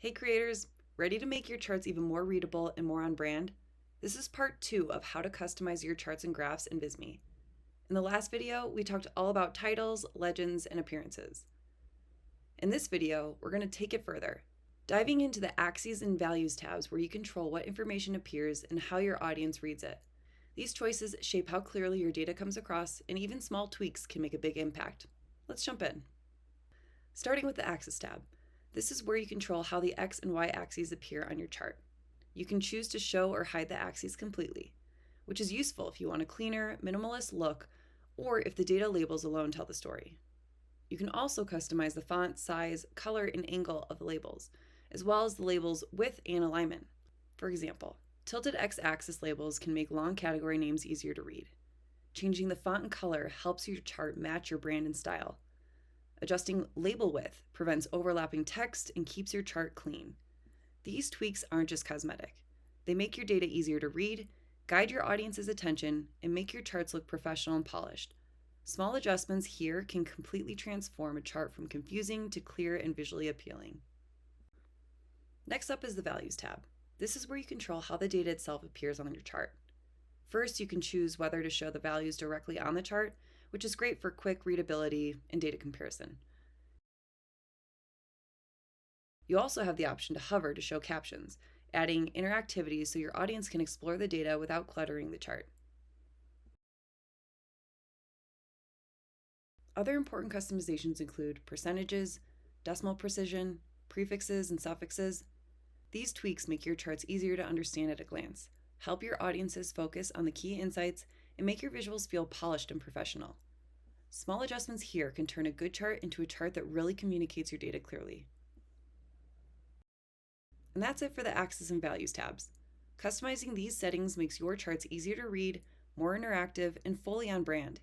Hey creators, ready to make your charts even more readable and more on brand? This is part 2 of how to customize your charts and graphs in Visme. In the last video, we talked all about titles, legends, and appearances. In this video, we're going to take it further, diving into the axes and values tabs where you control what information appears and how your audience reads it. These choices shape how clearly your data comes across, and even small tweaks can make a big impact. Let's jump in. Starting with the Axis tab. This is where you control how the X and Y axes appear on your chart. You can choose to show or hide the axes completely, which is useful if you want a cleaner, minimalist look, or if the data labels alone tell the story. You can also customize the font, size, color, and angle of the labels, as well as the labels width and alignment. For example, tilted X-axis labels can make long category names easier to read. Changing the font and color helps your chart match your brand and style. Adjusting label width prevents overlapping text and keeps your chart clean. These tweaks aren't just cosmetic. They make your data easier to read, guide your audience's attention, and make your charts look professional and polished. Small adjustments here can completely transform a chart from confusing to clear and visually appealing. Next up is the Values tab. This is where you control how the data itself appears on your chart. First, you can choose whether to show the values directly on the chart, which is great for quick readability and data comparison. You also have the option to hover to show captions, adding interactivity so your audience can explore the data without cluttering the chart. Other important customizations include percentages, decimal precision, prefixes, and suffixes. These tweaks make your charts easier to understand at a glance, help your audiences focus on the key insights, and make your visuals feel polished and professional. Small adjustments here can turn a good chart into a chart that really communicates your data clearly. And that's it for the Axis and Values tabs. Customizing these settings makes your charts easier to read, more interactive, and fully on brand.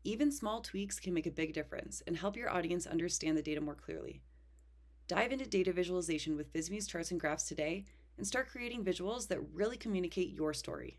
Even small tweaks can make a big difference and help your audience understand the data more clearly. Dive into data visualization with Visme's charts and graphs today and start creating visuals that really communicate your story.